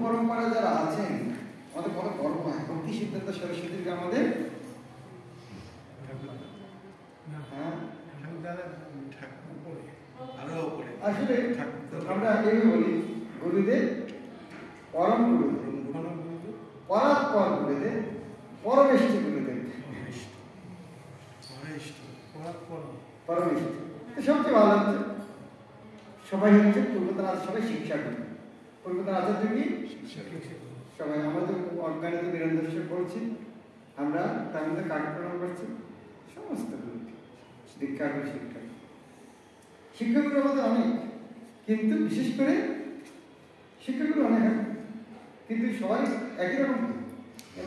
পরম্পরা যারা আছেন আমাদের বড় গর্ব হয় ভক্তি সিদ্ধান্ত সরস্বতীকে আমাদের আসলে আমরা এই বলি গুরুদেব পরম গুরুদেব পরাৎপর গুরুদেব পরমেষ্ঠী গুরুদেব পরমেষ্ঠী সবচেয়ে ভালো হচ্ছে সবাই হচ্ছে পূর্বতন আচার্য সবাই শিক্ষা গুরু পূর্বতন আচার্য কি সবাই আমাদের অজ্ঞানিত নিরন্তর বলছি আমরা তার মধ্যে কাকে প্রণাম করছি সমস্ত গুরু দীক্ষা গুরু শিক্ষা শিক্ষাগুলো আমাদের অনেক কিন্তু বিশেষ করে শিক্ষাগুলো অনেক কিন্তু সবাই একই রকম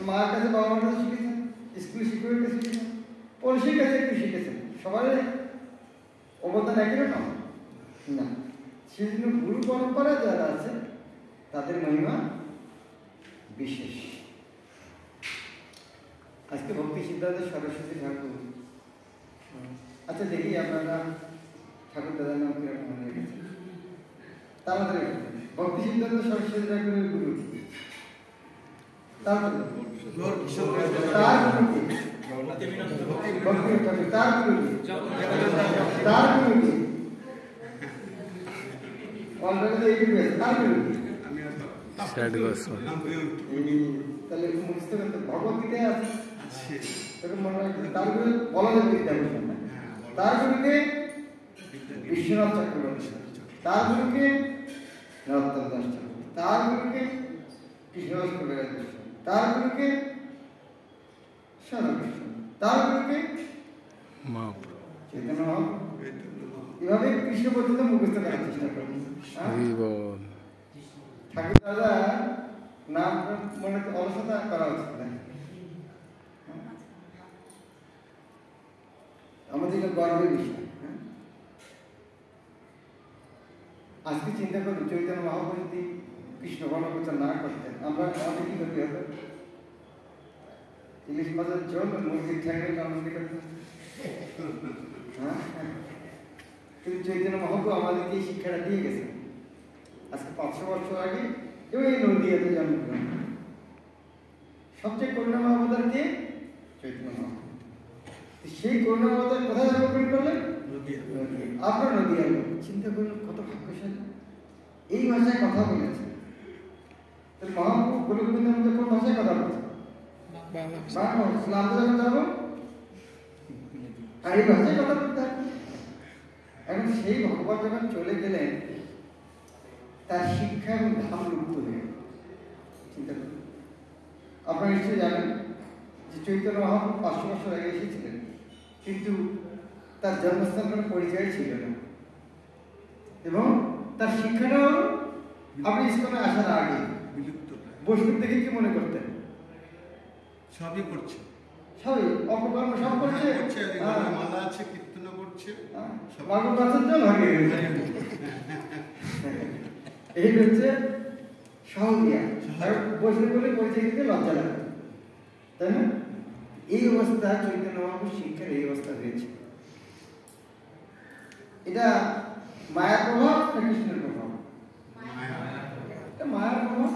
মার কাছে বাবা মার কাছে শিখেছেন স্কুলে শিক্ষকের কাছে শিখেছেন পড়শির কাছে একটু শিখেছেন সবার অবদান একই রকম না সেজন্য গুরু পরম্পরা যারা আছে তাদের মহিমা বিশেষ আজকে ভক্তি সিদ্ধান্ত সরস্বতী ঠাকুর আচ্ছা দেখি আপনারা ঠাকুর দাদার নাম কিরকম মনে রেখেছেন তাড়াতাড়ি ভক্তি সিদ্ধান্ত সরস্বতী ঠাকুরের গুরু তার ভগবদ্গীতায় আছে মনে রাখবেন তার গুরু বলদেব বিদ্যাভূষণ তার গুরুকে বিশ্বনাথ চক্রবর্তী তার গুরুকে নরোত্তম দাস চক্রবর্তী তার গুরুকে কৃষ্ণদাস কবিরাজ তার গুরুকে সাধকৃষ্ণ তার গুরুকে চৈতন্য এভাবে কৃষ্ণ পর্যন্ত মুখস্থ করার চেষ্টা করেন ঠাকুর দাদা নাম মনে অলসতা করা উচিত না আমাদের গর্বের বিষয় আজকে চিন্তা করুন চৈতন্য মহাপ্রভু যদি কৃষ্ণ গণপ্রচার না করতেন আমরা আমাদের কি করতে হতো ইলিশ মাছের জন্য মুরগির ঠ্যাঙ্গের কামড়ি করতেন কিন্তু চৈতন্য মহাপ্রভু আমাদেরকে এই শিক্ষাটা দিয়ে গেছেন আজকে 500 বছর আগে এবং এই নদীয়াতে জন্মগ্রহণ সবচেয়ে করুণাময় অবতার কে চৈতন্য মহাপ্রভু সেই করুণাময় অবতার কোথায় জন্মগ্রহণ করলেন আপনার নদীয়া চিন্তা করুন কত ভাগ্যশালী এই ভাষায় কথা বলেছে মহাপ্রভু গোলকবৃন্দের মধ্যে কোন ভাষায় কথা বলছে বাংলা যখন যাবো আর এই ভাষায় কথা বলতে হবে এখন সেই ভগবান যখন চলে গেলেন তার শিক্ষা এবং ধাম লুপ্ত হয়ে চিন্তা করুন আপনারা নিশ্চয়ই জানেন যে চৈতন্য মহাপ্রভু 500 বছর আগে এসেছিলেন কিন্তু তার জন্মস্থান কোনো পরিচয় ছিল না এবং তার শিক্ষাটাও আপনি ইসকনে আসার আগে বৈষ্ণব দেখে কি মনে করতেন সবই করছে সবই অপকর্ম সব করছে মালা আছে কীর্তন করছে এই হচ্ছে সহজিয়া বৈষ্ণব বলে পরিচয় দিতে লজ্জা লাগে তাই না এই অবস্থা চৈতন্য মহাপ্রভুর শিক্ষার এই অবস্থা হয়েছে এটা মায়ার প্রভাব না কৃষ্ণের প্রভাব এটা মায়ার প্রভাব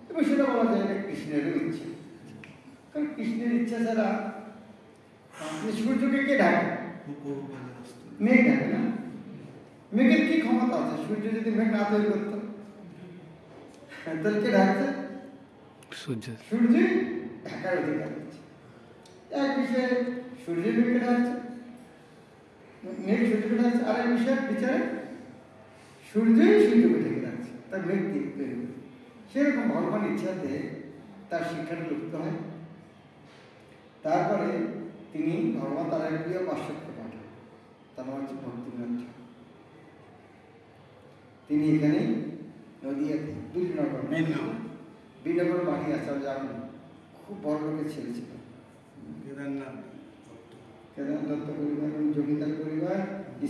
এবং সেটা বলা যায় এটা কৃষ্ণেরও ইচ্ছা কারণ কৃষ্ণের ইচ্ছা ছাড়া সূর্যকে কে ঢাকে মেঘ ঢাকে না মেঘের কি ক্ষমতা আছে সূর্য যদি মেঘ না তৈরি করতো তাহলে কে ঢাকছে সূর্য ঢাকার অধিকার আছে এক বিষয়ে সূর্য মেঘকে ঢাকছে মেঘ সূর্যকে ঢাকছে আর এক বিষয়ের বিচারে সূর্যই সূর্যকে ঢেকে রাখছে তার মেঘ তৈরি সেরকম ভগবান ইচ্ছাতে তার শিক্ষাটা লুপ্ত হয় তারপরে তিনি ভগবান তার এক প্রিয় পাশ্চাত্য পাঠান তার নাম হচ্ছে ভক্তিনাথ তিনি এখানে নদীয়াতে বীরনগর বাড়ি আচার্য জানেন খুব বড় লোকের ছেলে ছিল কেদারনাথ দত্ত পরিবার এবং জমিদার পরিবার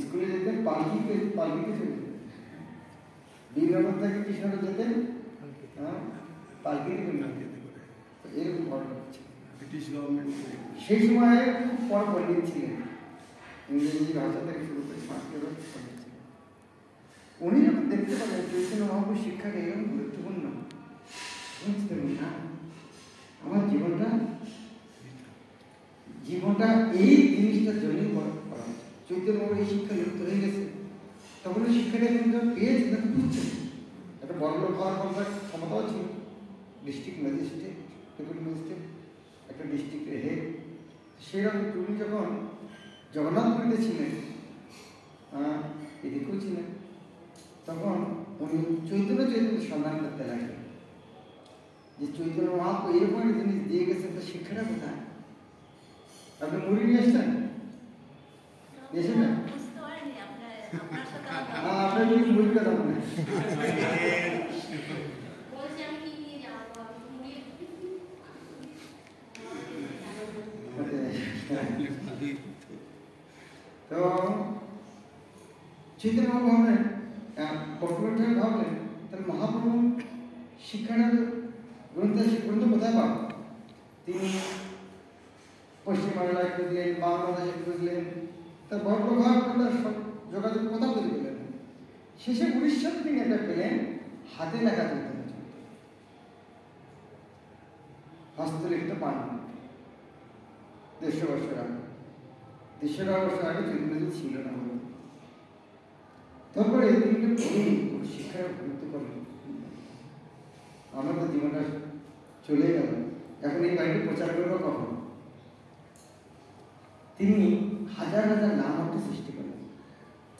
স্কুলে যেতেন পালকিতে চলে বীরনগর থেকে কৃষ্ণনগর যেতেন পালকিতে এরকম বড় লোক ছিল ব্রিটিশ গভর্নমেন্ট সেই সময়ে খুব বড় পণ্ডিত ছিলেন ইংরেজি ভাষা থেকে শুরু করে সংস্কৃত পণ্ডিত ছিলেন উনি যখন দেখতে পাবেন চৈতন্য মহাপ্রভুর শিক্ষাটা এরকম গুরুত্বপূর্ণ এই জিনিসটার জন্যই করা হচ্ছে। চৈতন্যবাবু এই শিক্ষা লিপ্ত হয়ে গেছে, তখন এই শিক্ষাটা কিন্তু পেয়েছে না, বুঝছে একটা বড় লোক হওয়ার ক্ষমতাও ছিল, ডিস্ট্রিক্ট ম্যাজিস্ট্রেট, ডেপুটি ম্যাজিস্ট্রেট, একটা ডিস্ট্রিক্টের হেড। সেরকম তুমি যখন জগন্নাথপুরীতে ছিলেন, এদিকেও ছিলেন, তখন উনি চৈতন্য সন্ধান করতে লাগলেন যে চৈতন্য মহাপ্রভু এরকম একটা জিনিস দিয়ে গেছেন, তো শিক্ষাটা কোথায়? আপনি মুড়ি নিয়ে এসছেন, নিয়েছিলেন? আপনার মুড়ি কথা মনে তো চৈতন্য ভাবলেন, বর্তমানে ভাবলেন তাহলে মহাপ্রভু শিক্ষাটা গ্রন্থ কোথায় পাবেন? তিনি পশ্চিমবাংলায় খুঁজলেন, বাংলাদেশে খুঁজলেন, তার বর্তমান সব যোগাযোগ কোথাও খুঁজে পেলেন। শেষে উড়িষ্যাতে তিনি এটা পেলেন, হাতে লেখা চৈতন্য, হস্তলিখিত পান। 150 বছর আগে, 150 বছর আগে চৈতন্য ছিল না। তারপরে তিনি শিক্ষার গুরুত্ব করলেন। আমার তো জীবনটা চলে গেল, এখন এই বাড়িটি প্রচার করবো কখন? তিনি হাজার হাজার নাম একটা সৃষ্টি করেন।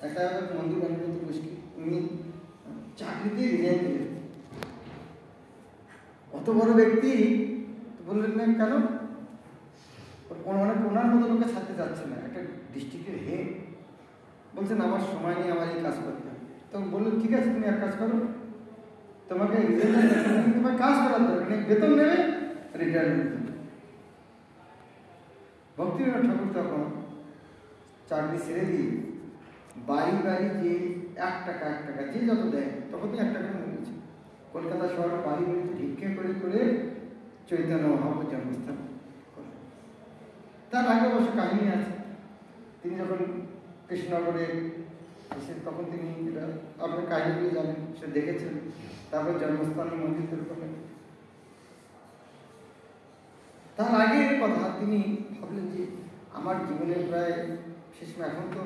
একটা মন্দির বানানোর মুশকিল, উনি চাকরিতে রিজাইন দিলেন। অত বড় ব্যক্তি বললেন না কেন? ওনার মতো লোকে ছাড়তে যাচ্ছে না, একটা ডিস্ট্রিক্টের হেড বলছেন আমার সময় নেই, আমার এই কাজ করতে হবে। তখন বললেন ঠিক আছে, তুমি এক কাজ করো, তোমাকে তোমার কাজ করার দরকার নেই, বেতন নেবে, রিটায়ারমেন্ট দেবে। ভক্তিবিনোদ ঠাকুর তখন চাকরি ছেড়ে দিয়ে বাড়ি বাড়ি যে 1 টাকা যে যত দেয়, তখন 1 টাকা মনে হচ্ছে, কলকাতা শহর বাড়ি বাড়িতে ভিক্ষে করে করে চৈতন্য মহাপ্রভুর জন্মস্থান করে। তার আগে অবশ্য কাহিনী আছে, তিনি যখন কৃষ্ণনগরে এসে তখন তিনি এটা আপনার কাহিনীগুলি জানেন, সে দেখেছেন। তারপর জন্মস্থানে মন্দির তৈরি করলেন। তার আগে কথা তিনি ভাবলেন যে আমার জীবনের প্রায় শেষ, এখন তো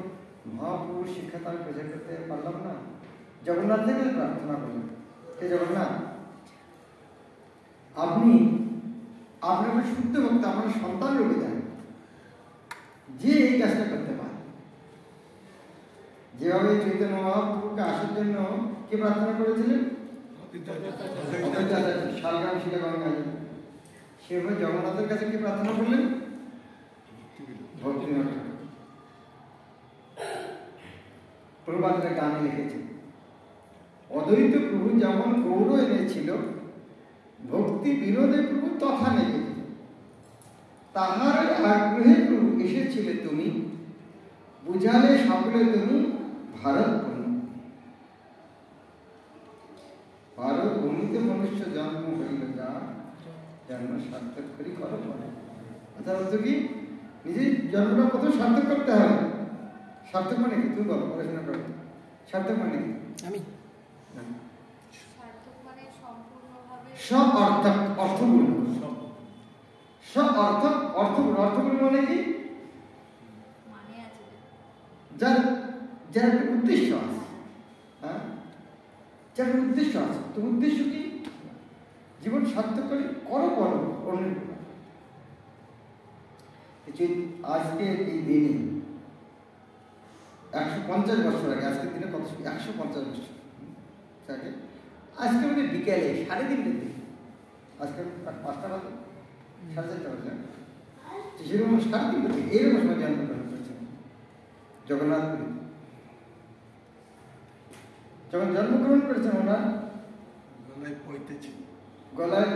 মহাপ্রভুর শিক্ষা তো আমি প্রচার করতে পারলাম না। জগন্নাথ থেকে প্রার্থনা করলেন, হে জগন্নাথ, আপনি আপনাকে শুদ্ধ ভক্ত আমার সন্তান রূপে দেন, যে এই কাজটা করতে পারে। যেভাবে চৈতন্য মহাপ্রভুকে আসার জন্য কে প্রার্থনা করেছিলেন? শালগ্রাম শিলাগঙ্গায়। সেভাবে জগন্নাথের কাছে কি প্রার্থনা করলেন? ভক্তিবিনোদ ঠাকুর। প্রভুপাদের গানে লিখেছে, অদ্বৈত প্রভু যেমন গৌর এনেছিল, ভক্তি বিনোদে প্রভু তথা নেবে, তাহার আগ্রহে প্রভু এসেছিলে তুমি, বুঝালে সকলে তুমি ভারত ভূমি। ভারত ভূমিতে মনুষ্য জন্ম হইল যা, জন্ম সার্থক করি করো পরে। অর্থাৎ অর্থ কি? নিজের জন্মটা প্রথম সার্থক করতে হবে। সার্থক মানে কি? তুমি বলো, পড়াশোনা করো। সার্থক মানে কি? আমি সব অর্থপূর্ণ, সব অর্থপূর্ণ মানে কি? যার একটা উদ্দেশ্য আছে, হ্যাঁ, যার একটা উদ্দেশ্য আছে। তো উদ্দেশ্য কি? জীবন সার্থক করে করো অন্যের। আজকে এই দিনে 150 বছর আগে, আজকের দিনে কত? 150 বছর আগে, আজকে আমাদের বিকেলে 3:30 দিকে, আজকে 5টা বাজে, 4:30 বাজে, সেরকম 3:30 দিকে এইরকম সময় জন্মগ্রহণ করেছেন জগন্নাথপুরী। যখন জন্মগ্রহণ করেছেন ওনার গলায়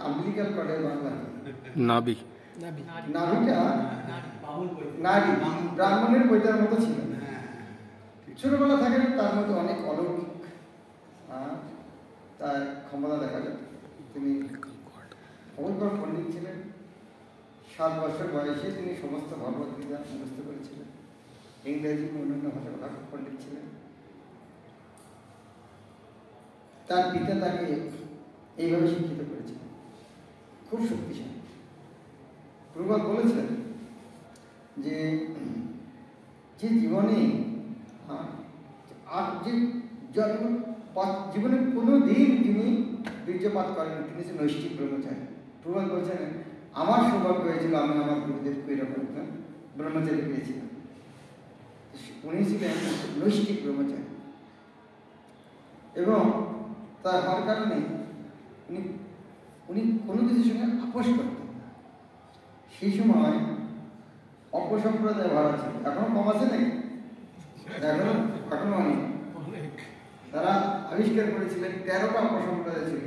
আম্বিলিকাল কর্ডের বাংলা নাভিটা নারী ব্রাহ্মণের বইটার মতো ছিল। ছোটবেলা থাকে তার মধ্যে অনেক অলৌকিক তার ক্ষমতা দেখা যায়। তিনি অবৈধ পণ্ডিত ছিলেন। 7 বছর বয়সে তিনি সমস্ত ভগবদ্গীতা মুখস্থ করেছিলেন। ইংরেজি অন্যান্য ভাষা কথা পণ্ডিত ছিলেন। তার পিতা তাকে এইভাবে শিক্ষিত করেছিলেন। খুব শক্তিশালী প্রভুপাদ বলেছেন যে যে জীবনে আর যে জীবনে কোনো দিন তিনি বীর্যপাত করেন, তিনি সে নৈষ্ঠিক ব্রহ্মচারী। প্রভুপাদ বলছেন আমার সৌভাগ্য হয়েছিল, আমি আমার গুরুদেবকে এরকম ব্রহ্মচারী পেয়েছিলাম। উনি ছিলেন নৈষ্ঠিক ব্রহ্মচারী এবং তার হওয়ার কারণে উনি কোনো কিছুর সঙ্গে আপোষ করতেন। সেই সময় অপসম্প্রদায় ভরা ছিল, এখনো কম আছে নাকি? এখনো অনেক। তারা আবিষ্কার করেছিলেন 13টা অপসম্প্রদায় ছিল।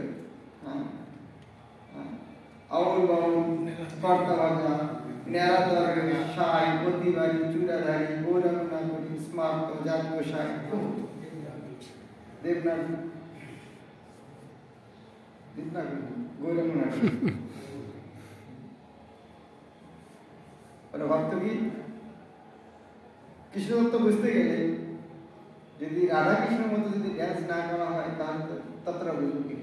আউল বাউল, কর্তা বাজা, ন্যাড়াতর, সাই, প্রতিবাদী, চূড়াধারী, গৌরাঙ্গনাগরী, স্মার্ত, জাতীয় সাই, দেবনাগরী, গৌরাঙ্গনাগরী। ভক্ত কি কৃষ্ণদত্ত বুঝতে গেলে যদি রাধাকৃষ্ণের মতো যদি ড্যান্স না করা হয় তাহলে ততটা বুঝবো কি।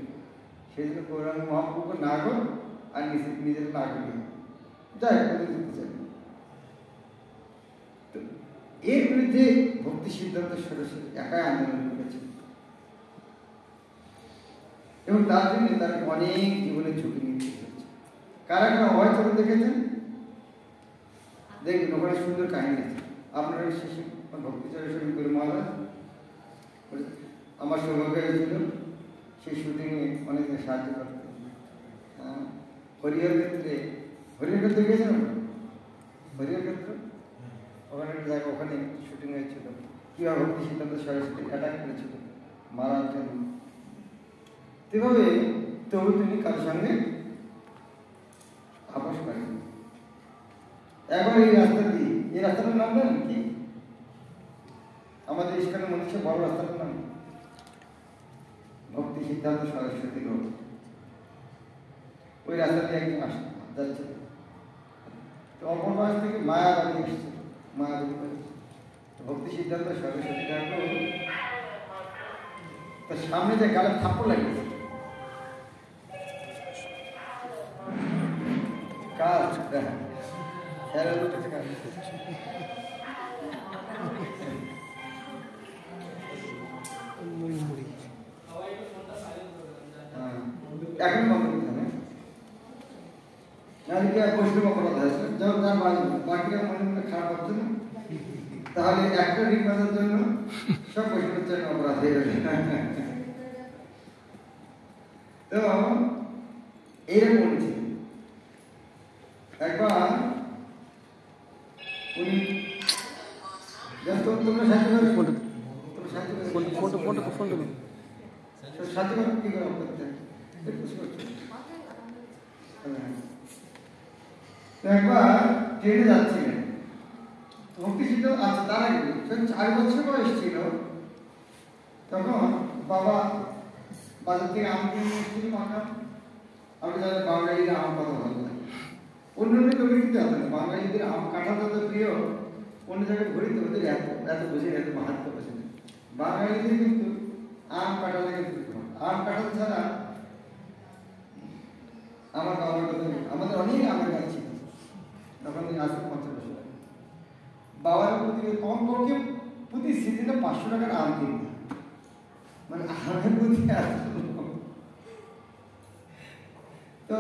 সেই জন্য গৌরাঙ্গ মহাপ্রভু না কর আর নিজের না করি যাই দিতে চাই। তো এর বিরুদ্ধে ভক্তি সিদ্ধান্ত সরস্বতী একাই আন্দোলন করেছে এবং তার জন্য তার অনেক জীবনের ঝুঁকি নিতে হচ্ছে। কারা একটা অভয় চলে দেখেছেন, দেখবেন ওখানে সুন্দর কাহিনী আছে। আপনারা শেষে ভক্তি সরস্বতী গুরু মহারাজ আমার সৌভাগ্য হয়েছিল সেই শুটিংয়ে অনেক সাহায্য করতে। হরিহর ক্ষেত্রে গিয়েছেন, হরিহর ক্ষেত্র ওখানে একটা জায়গা, ওখানে শুটিং হয়েছিল কীভাবে ভক্তি সিদ্ধান্ত সরস্বতী অ্যাটাক করেছিল মারার জন্য। এভাবে তবু তিনি কারোর সঙ্গে আপোষ করেন। একবার এই রাস্তা দিয়ে, এই রাস্তাটার নাম জানেন কি? আমাদের ইস্কনের মধ্যে বড় রাস্তাটার নাম ভক্তি সিদ্ধান্ত সরস্বতী রোড। ওই রাস্তা দিয়ে একজন যাচ্ছে, তো অপর পাশ থেকে মায়াবাড়ি এসছে, মায়াবাড়ি ভক্তি সিদ্ধান্ত সরস্বতী ঠাকুর তার সামনে যে গালে থাপ্পড় লাগিয়েছে। কাজ এখন বন্ধ করতে হবে, বৈষ্ণব অপরাধ আছে। যখন তার বাকিরা মনে মনে খারাপ হচ্ছে না, তাহলে একটা রিকোয়েস্টের জন্য সব বৈষ্ণবের জন্য অপরাধ হয়ে যাবে। তো এইরকম বলেছি একবার উনি তোমরা সাহায্য করবে, সাহায্য করবে কি করে করতে একবার ট্রেনে যাচ্ছিলেন ভক্তি সিদ্ধান্ত। আচ্ছা, তার আগে 4 বছর বয়স ছিল তখন বাবা বাজার থেকে আম কিনে নিয়ে এসেছিল। মাখা আপনি জানেন বাঙালিরা আম কত ভালো লাগে, অন্য অন্য লোকের কিন্তু আসে না। বাঙালিদের আম কাঁঠা যত প্রিয়, অন্য জায়গায় ঘুরিতে ওদের এত বুঝে এত মাহাত্ম বোঝে না। বাঙালিদের কিন্তু আম কাঁঠালে কিন্তু আম কাঁঠাল ছাড়া আমার বাবার কথা আমাদের অনেক আমের গাছ ছিল তখন আসে 50 বছর আগে। বাবার প্রতি কমপক্ষে প্রতি সিজনে 500 টাকার আম কিনতে, মানে আমের প্রতি তো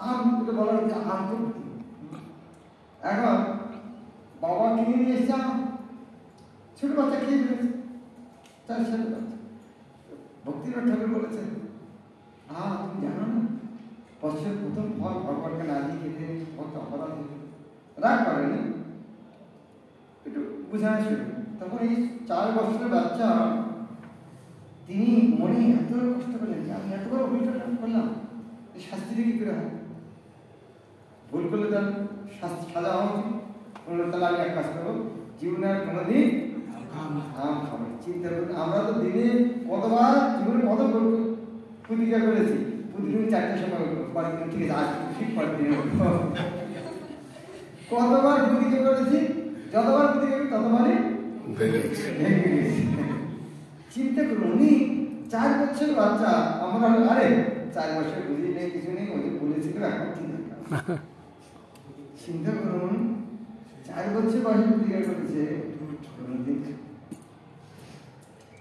আম বলা হচ্ছে আম তো এখন বাবা কিনে নিয়ে এসছে আম, ছোট বাচ্চা খেয়ে ফেলেছে, 4 সালের বাচ্চা। ভক্তিনাথ ঠাকুর বলেছেন তুমি জানো না বছরের প্রথম ফল ভগবানকে না দিয়ে খেতে কত অপরাধ রাগ করেনি, একটু বুঝানো ছিল। তখন এই 4 বছরের বাচ্চা তিনি মনে এত কষ্ট করলেন যে আমি এত বড় ভুলটা করলাম, এই শাস্তিটা কি করে হয়? ভুল করলে তার শাস্তি সাজা হওয়া উচিত। তাহলে আমি এক কাজ করবো, জীবনে আর কোনোদিন আম খাবো। চিন্তা করুন, আমরা তো দিনে কতবার জীবনে কত প্রতিজ্ঞা করেছি, প্রতিদিন 4টার সময় পরের দিন ঠিক আছে আজ ঠিক পরের দিন কতবার প্রতিজ্ঞা করেছি, যতবার প্রতিজ্ঞা করি ততবারই ভেঙে গেছি। চিন্তা করুন, উনি 4 বছর বাচ্চা, আমরা আরে 4 বছর বুঝি নেই কিছু নেই, ওদের বলেছিল এখন চিন্তা চিন্তা করুন 4 বছর বয়সে প্রতিজ্ঞা করেছে,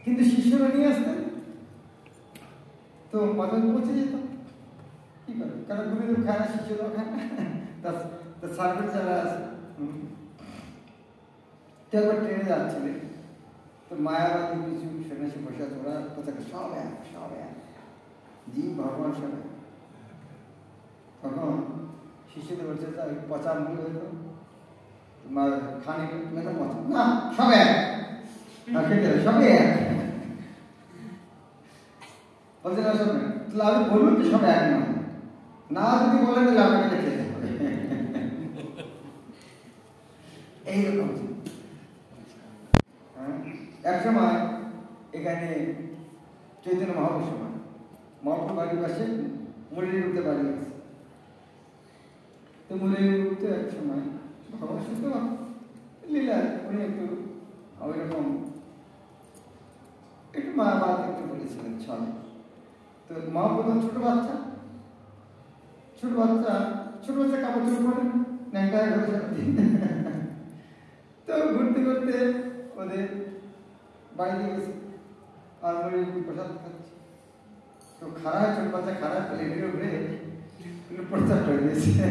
কিন্তু শিষ্যরা নিয়ে আসতেন তো কথা পৌঁছে যেত। কি করে? কারণ গুরুদেব খায় না, শিষ্যরাও খায় না, তার সার্ভিস যারা আছে। তো একবার ট্রেনে যাচ্ছিলেন, তো মায়াবাদী কিছু সন্ন্যাসী বসে আছে, ওরা কোথাকে সব এক জীব ভগবান সব এক। তখন শিষ্যদের বলছে পচা মূল হইল খানে পচা না, সব এক সবই এক বলছে না, সব তাহলে আমি বলুন যে সব এক নয়, না যদি বলেন তাহলে আপনাকে খেতে হবে। এইরকম এক সময় এখানে চৈতন্য মহাপুর সময় মহাপুর বাড়ির পাশে মুরলির উঠতে বাড়ি আছে। তো মুরলির উঠতে এক সময় ভগবান শুদ্ধ লীলা উনি একটু ওইরকম একটু মা বাদ একটু বলেছিলেন ছলে। তো মহাপুর ছোট বাচ্চা কাপড় চোপড় পরে ন্যাংটা ঘরে সারাদিন। তো ঘুরতে ঘুরতে ওদের বাড়িতে গেছে, আর মুরলি প্রসাদ খাচ্ছে। তো খারাপ ছোট বাচ্চা খারাপ প্লেটের উপরে প্রস্তাব করে দিয়েছে,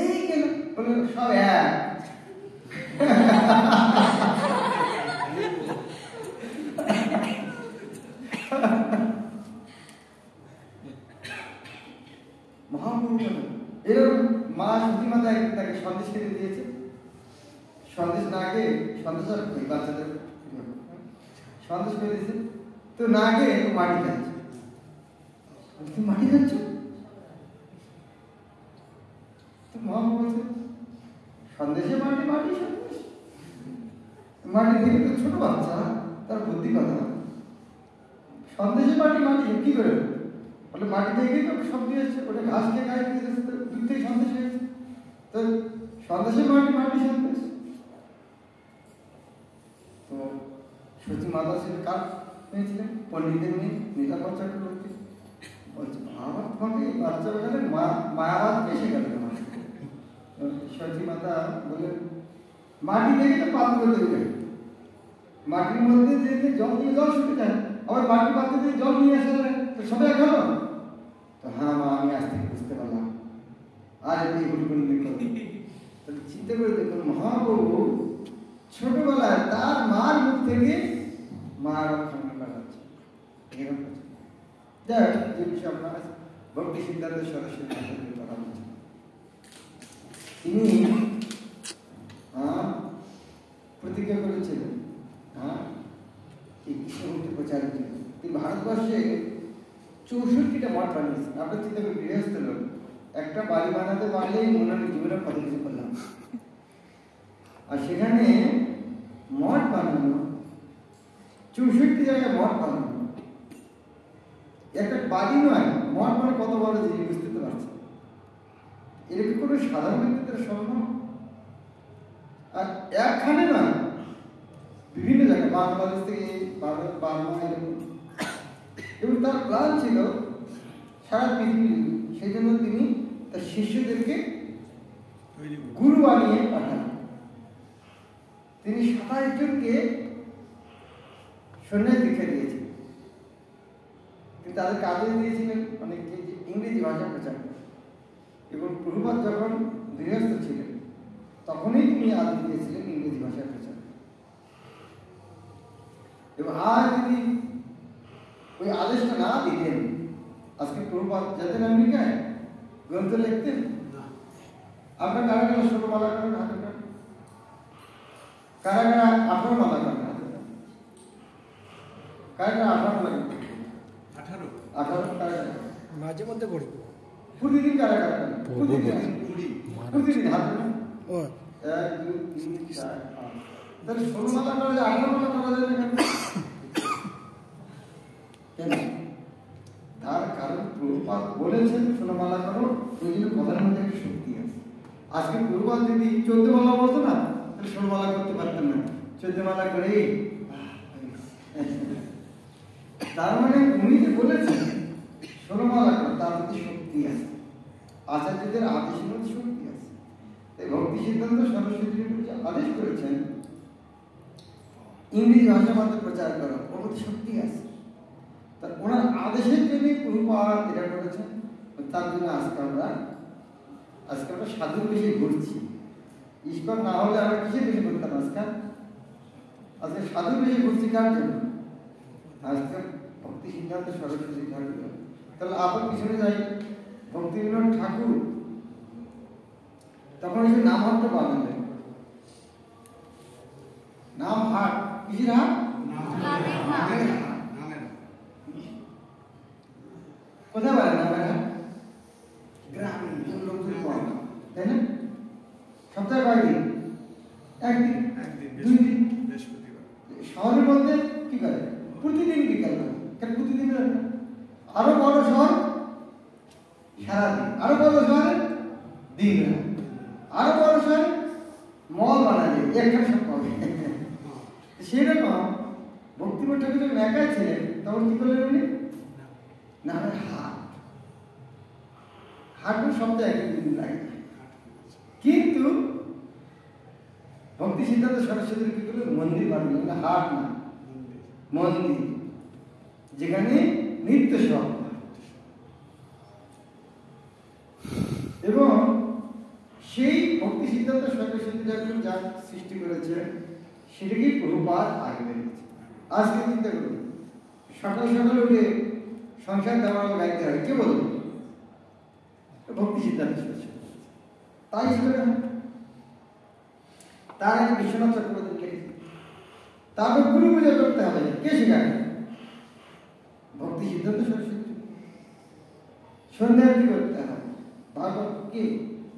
এই কেন বলে সব এক। মহাপুরুষ এরকম মা সতী মাতা তাকে সন্দেশ খেতে দিয়েছে, সন্দেশ না খেয়ে সন্দেশ আর বাচ্চাদের সন্দেশ খেয়ে দিয়েছে। তো না খেয়ে মাটি খাচ্ছে, তুমি মাটি খাচ্ছ? তো মা বলছে সন্দেশে মাটি সন্দেশ মাটি থেকে তো ছোট বাচ্চা, তার বুদ্ধি কথা, সন্দেশে মাটি কি করে বলে মাটি থেকে তো সব দিয়েছে, ওটা ঘাস খেয়ে গায়ে দিয়েছে, তো দুধ থেকে সন্দেশ হয়েছে, তো সন্দেশে মাটি সন্দেশ। তো সতী মাতা ছিল কার মেয়েছিলেন? পণ্ডিতের মেয়ে, নীলাম্বর চক্রবর্তী। বলছে আমার তোমাকে এই বাচ্চা বেলায় মায়াবাদকে শেখাবে তোমার। সতী মাতা বলে মাটি থেকে তো পাত্র তৈরি, মাটির মধ্যে যে জল দিয়ে জল শুকে যায়, আবার মাটির পাত্র দিয়ে জল নিয়ে আসা যায়, তো সবাই এক হলো। তো হ্যাঁ মা, আমি আজ থেকে বুঝতে পারলাম, আর এটি তাহলে চিন্তা করে দেখুন, মহাপ্রভু ছোটবেলায় তার মার মুখ থেকে মা রক্ষণ করাচ্ছে। যাই হোক, যে বিষয়ে আপনার ভক্তি সিদ্ধান্ত সরাসরি কথা বলছেন, তিনি প্রতিজ্ঞা করেছিলেন এই কৃষ্ণভক্তি প্রচারের জন্য। তিনি ভারতবর্ষে 64টা মঠ বানিয়েছেন। আপনার চিন্তা করে গৃহস্থ লোক একটা বাড়ি বানাতে পারলেই মনে হয় জীবনের কত কিছু করলাম। আর সেখানে মঠ বানানো, 64 জায়গায় মঠ বানানো, একটা বাড়ি নয়, মঠ মানে কত বড় জিনিস বুঝতে তো পারছে। এরকম কোনো সাধারণ ব্যক্তিদের সম্ভব? আর একখানে নয়, বিভিন্ন জায়গায়, বাংলাদেশ থেকে ভারত, বাংলা, এরকম। এবং তার প্ল্যান ছিল সারা পৃথিবী, সেই জন্য তিনি তার শিষ্যদেরকে গুরু বানিয়ে পাঠান। তিনি 27 জনকে সন্ন্যাস দীক্ষা দিয়েছেন। তিনি তাদেরকে আদেশ দিয়েছিলেন অনেককে যে ইংরেজি ভাষা প্রচার করে। এবং প্রভুপাদ যখন গৃহস্থ ছিলেন তখনই তিনি আদেশ দিয়েছিলেন ইংরেজি ভাষা প্রচার। এবং আর যদি ওই আদেশটা না দিতেন, আজকে প্রভুপাদ যেতেন আমেরিকায়, গ্রন্থ লিখতেন। আপনার কারা কারা ছোট মালা করেন হাতে, কারা কারা 18 মালা করেন হাতে, কারা কারা 18 লাগে 18 কারা কারা মাঝে মধ্যে পড়ি প্রতিদিন কারা কারা প্রতিদিন হাতে 1 2 3 4 5, তাহলে 16 মালা করলে 18 মালা করা যায় না কেন? তার কারণ প্রভুপাদ বলেছেন 16 মালা করো, ওই জন্য কথার মধ্যে একটা শক্তি আছে। আজকে প্রভুপাদ যদি 14 মালা বলতো না, তাহলে 16 মালা করতে পারতেন না। 14 মালা করে তার মানে উনি যে বলেছেন 16 মালা করো, তার মধ্যে শক্তি আছে। আচার্যদের আদেশের মধ্যে শক্তি আছে। ভক্তি সিদ্ধান্ত সরস্বতী আদেশ করেছেন ইংরেজি ভাষার মধ্যে প্রচার করা, ওর মধ্যে শক্তি আছে। তা ওনার আদেশের জন্য প্রভুপাদ এটা করেছেন। তার জন্য আজকে আমরা সাধুর বেশি ঘুরছি। ঈশ্বর না হলে আমরা কিসের বেশি ঘুরতাম আজকে সাধুর বেশি ঘুরছি কার জন্য? আজকে ভক্তি সিদ্ধান্ত সরস্বতী ঠাকুর। তাহলে আবার পিছনে যাই, ভক্তিবিনোদ ঠাকুর তখন এই যে নাম হাটটা পাবেন, নাম হাট, কিসের হাট? কোথায় বলেন নামের হাট? গ্রামীণ লোকজন কম, তাই না? সপ্তাহে কয়দিন? একদিন, দুই দিন। শহরের মধ্যে কি করে? প্রতিদিন বিকাল করে। কেন প্রতিদিন? আরো বড় শহর সারাদিন, আরো বড় শহরে দিন, আরো বড় শহরে মল বানালে একখানে সব পাবে। সেরকম ভক্তিবোধ ঠাকুর যখন একাই ছিলেন তখন কি করলেন উনি? নামের হাট সপ্তাহে একদিন লাগে। কিন্তু ভক্তি সিদ্ধান্ত সরস্বতী কি করলেন? মন্দির বানালেন, হাট না মন্দির, যেখানে নিত্য সব। এবং সেই ভক্তি সিদ্ধান্ত সরস্বতী ঠাকুর যা সৃষ্টি করেছেন সেটাকেই প্রভুপাদ আগে বেরিয়েছে। আজকে চিন্তা করুন, সকাল সকাল উঠে সংসার দেওয়ার গাইতে হয়, কে বলবে? ভক্তি সিদ্ধান্ত সরস্বতী। তাই ছিল তার আগে বিশ্বনাথ চক্রবর্তী লিখেছে। তারপর গুরু পূজা করতে হবে, কে শেখায়? ভক্তি সিদ্ধান্ত সরস্বতী। সন্ধ্যা আরতি করতে হবে, ভাগবত কে?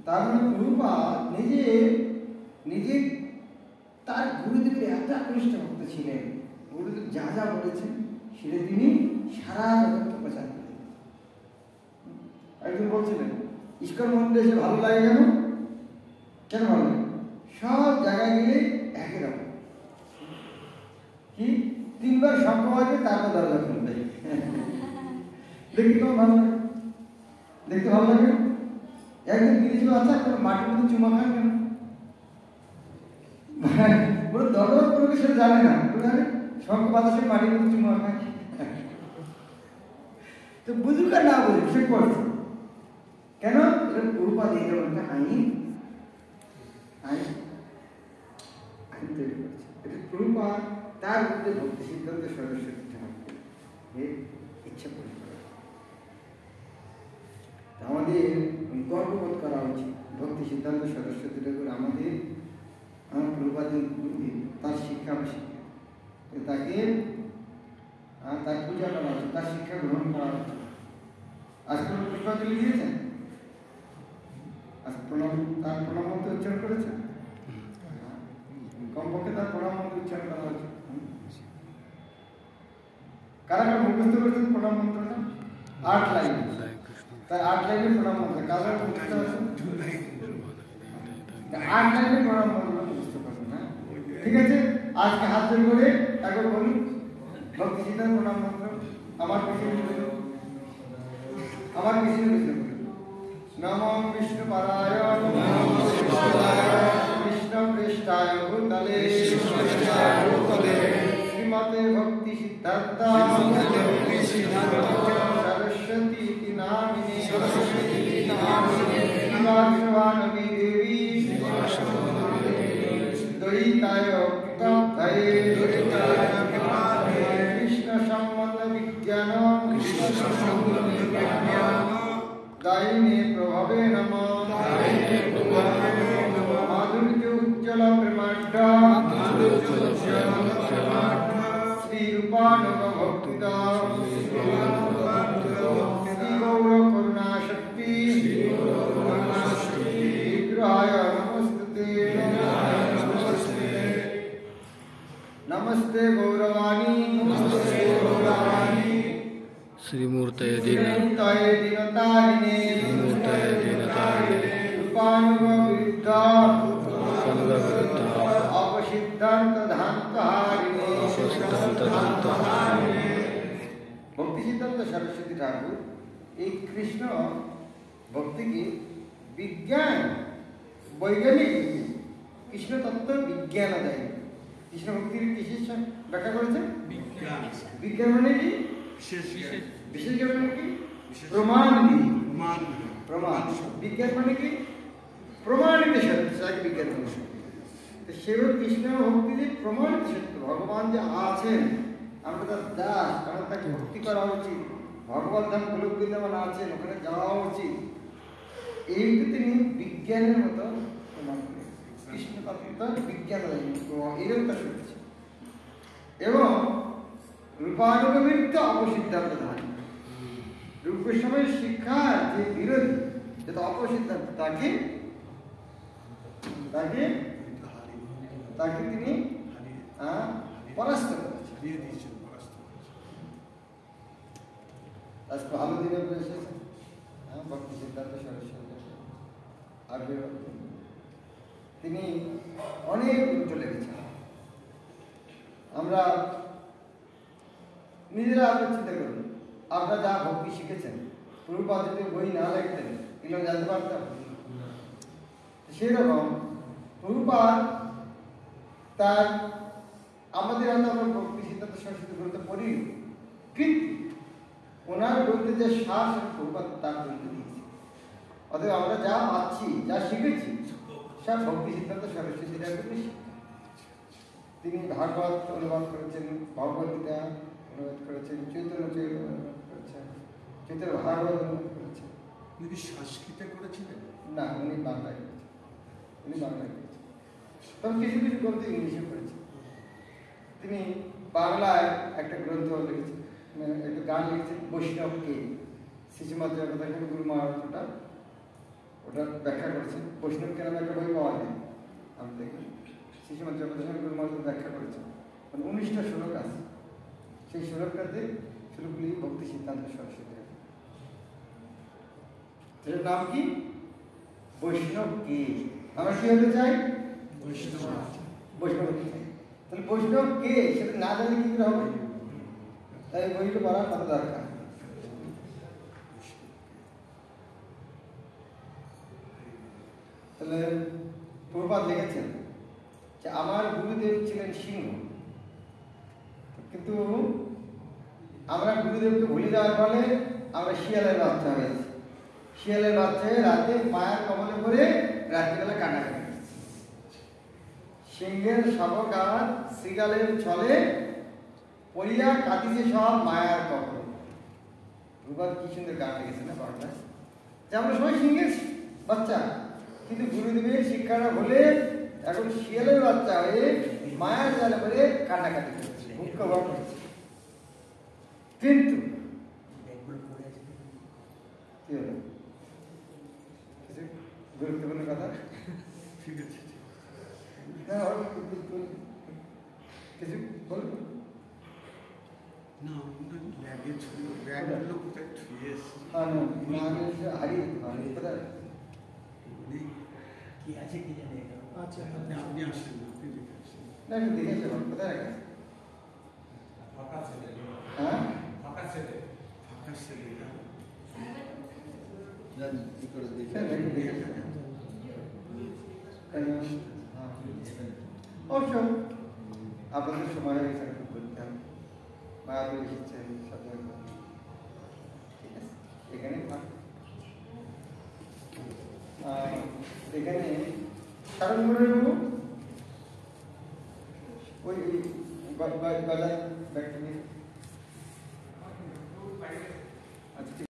তার মানে প্রভুপাদ নিজে তার গুরুদেবের এত আকৃষ্ট ভক্ত ছিলেন, গুরুদেব যা যা বলেছেন সেটা তিনি সারা জগৎকে প্রচার করেন। একজন বলছিলেন ইস্কন মন্দিরে এসে ভালো লাগে কেন? কেন ভালো লাগে? সব জায়গায় গেলে একই রকম, কি 3 বার শঙ্খ বাজবে তারপর দরজা খুলবে। দেখি তোমার ভালো লাগে, দেখতে ভালো লাগে। একদিন গিয়েছিল, আচ্ছা মাটির মধ্যে চুমা খান কেন? বলে দরজা করবে সেটা জানে না, শঙ্খ বাতাসে মাটির মধ্যে চুমা খায়। তো বুঝুক আর না বুঝুক সে করছে কেন? এটা প্রভুপাদ এই ধরনের আইন তৈরি করেছে। এটা প্রভুপাদ তার মধ্যে ভক্তি সিদ্ধান্ত সরস্বতী ঠাকুর ইচ্ছা পূরণ করে। আমাদের গর্ববোধ করা উচিত, ভক্তি সিদ্ধান্ত সরস্বতী ঠাকুর আমাদের প্রভুপাদের গুরুদেব, তার শিক্ষা আমরা শিখি, তাকে তার পূজা করা উচিত, তার শিক্ষা গ্রহণ করা উচিত। আজকে পুষ্পাঞ্জলি দিয়েছেন, তার প্রণাম মন্ত্র উচ্চারণ করেছেন, কমপক্ষে তার প্রণাম মন্ত্র উচ্চারণ করা উচিত। কারা কারা মুখস্থ করেছেন প্রণাম মন্ত্রটা? 8 লাইন, তাই 8 লাইনে প্রণাম মন্ত্র কারা মুখস্থ করেছেন? 8 লাইনে প্রণাম মন্ত্র মুখস্থ করবেন না? ঠিক আছে, আজকে হাত জোর করে একবার বলুন ভক্তি সিদ্ধান্ত প্রণাম মন্ত্র। আমার পিছনে বলুন, আমার পিছনে বলুন। নমো বিষ্ণু পাদায় কৃষ্ণ পৃষ্ঠায় ভূতলে শ্রীমতে ভক্তি সিদ্ধান্ত সরস্বতী নামিনে শিবানবী দেবী দ্বৈতায় কৃষ্ণ সম্বন্ধ বিজ্ঞান দায়িনে প্রভাবে নমঃ মাধুর্য উজ্জ্বল প্রেমাঢ্য শ্রী রূপানুগ ভক্তিদা শ্রী গৌর করুণা শক্তি বিগ্রহায় নমস্তুতে नमस्ते गौरवाणी श्रीमूर्तये दीनतारिणे रूपानुगविरुद्धा अपसिद्धान्तधान्तहारिणे भक्ति सिद्धांत सरस्वती ठाकुर एक कृष्ण भक्ति की विज्ञान বৈজ্ঞানিক কৃষ্ণ তত্ত্ব বিজ্ঞান দেয়। কৃষ্ণ ভক্তির কিসের ব্যাখ্যা করেছেন? বিজ্ঞান। বিজ্ঞান মানে কি? বিশেষ বিশেষ জ্ঞান মানে কি? প্রমাণ দিয়ে। প্রমাণ। প্রমাণ। বিজ্ঞান মানে কি? প্রমাণিত সত্য, তাকে বিজ্ঞান বলে। তো সেও কৃষ্ণ ভক্তি যে প্রমাণিত সত্য, ভগবান যে আছেন, আমরা তার দাস, আমরা তাকে ভক্তি করা উচিত, ভগবত ধাম গোলক বৃন্দাবন আছেন, ওখানে যাওয়া উচিত, এইটা তিনি বিজ্ঞানের মতো প্রমাণ করেন। কৃষ্ণ তত্ত্ব বিজ্ঞান এরকম তার শুনেছে। এবং রূপানুগমিত্ব অপসিদ্ধান্ত ধারণ, রূপের সময় শিক্ষার যে বিরোধী, যেটা অপসিদ্ধান্ত, তাকে তাকে তাকে তিনি পরাস্ত করেছেন। দিয়ে দিয়েছেন, পরাস্ত করেছেন। আজকে ভালো দিনে এসেছেন ভক্তি সিদ্ধান্ত সরস্বতী আগে তিনি অনেক চলে গেছেন। আমরা নিজেরা আপনার চিন্তা করুন, আপনারা যা ভক্তি শিখেছেন, প্রভুপাদ যদি বই না লিখতেন এগুলো জানতে পারতাম। সেরকম প্রভুপাদ তার আমাদের হয়তো আমরা ভক্তি সিদ্ধান্ত সরস্বতী গ্রন্থ পড়ি, কিন্তু ওনার গ্রন্থে যে সার সেটা প্রভুপাদ তার গ্রন্থে দিয়েছে। অতএব আমরা যা পাচ্ছি, যা শিখেছি, সব ভক্তি সিদ্ধান্ত সরস্বতী শিক্ষা। তিনি ভাগবত অনুবাদ করেছেন, ভগবদ্গীতা অনুবাদ করেছেন, চৈতন্য চরিত অনুবাদ করেছেন, চৈতন্য ভাগবত অনুবাদ করেছেন। উনি কি সংস্কৃতে করেছিলেন? না, উনি বাংলায় করেছেন। উনি বাংলায় করেছেন, তখন কিছু কিছু গ্রন্থ ইংলিশে করেছেন। তিনি বাংলায় একটা গ্রন্থ লিখেছেন, একটা গান লিখেছেন, বৈষ্ণবকে। শিশুমাত্র গুরু মহারাজটা ওটা ব্যাখ্যা করেছেন। বৈষ্ণবকে নামে একটা বই পাওয়া যায়, আমি দেখি। শিশুমাত্র গুরু মহারাজ ব্যাখ্যা করেছেন, মানে 19টা শ্লোক আছে। সেই শ্লোকটাতে শ্লোকগুলি ভক্তি সিদ্ধান্ত সরস্বতী। এটার নাম কি? বৈষ্ণবকে। আমরা কি হতে চাই? বৈষ্ণব। বৈষ্ণব হতে চাই। তাহলে বৈষ্ণব কে সেটা না জানলে কি করে হবে? তাই বইটা পড়ার কত দরকার। তাহলে প্রভুপাদ লিখেছেন যে আমার গুরুদেব ছিলেন সিংহ, কিন্তু আমরা গুরুদেবকে ভুলে যাওয়ার ফলে আমরা শিয়ালের বাচ্চা হয়েছি। শিয়ালের বাচ্চা হয়ে রাতে মায়ের কবলে করে রাত্রিবেলা কান্নাকাটি করছে। সিংহের শাবকার শ্রীগালের ছলে পড়িয়া কাঁদিছে সব মায়ার কবলে। প্রভুপাদ কি সুন্দর গান লিখেছে না বাংলায়, যে আমরা সবাই সিংহের বাচ্চা, কিন্তু গুরুদেবের শিক্ষাটা হলে এখন শিয়ালের বাচ্চা হয়ে মায়ার জালে করে কান্নাকাটি করছে, মুখ্য ভাব করছে। কিন্তু কি হলো? কিছু গুরুত্বপূর্ণ কথা? ঠিক আছে। কিছু বলবো না, ব্যাগে ছিল, ব্যাগগুলো কোথায় ছুঁয়ে এসছে? হারিয়ে কোথায় কি আছে কি জানি। আচ্ছা, আপনি আসেন, আপনি দেখে আসেন। না একটু দেখেছে কোথায় রাখা? ফাঁকা ছেলে, হ্যাঁ ফাঁকা ছেলে। ফাঁকা ছেলেটা কি করে দেখে অবশ্য আপনাদের সময় হয়ে গেছে, করতে হবে। মায়াপুর এসেছেন, ঠিক আছে, এখানে এখানে কারণ মনে হবো ওই গলায় ব্যাগটা নিয়ে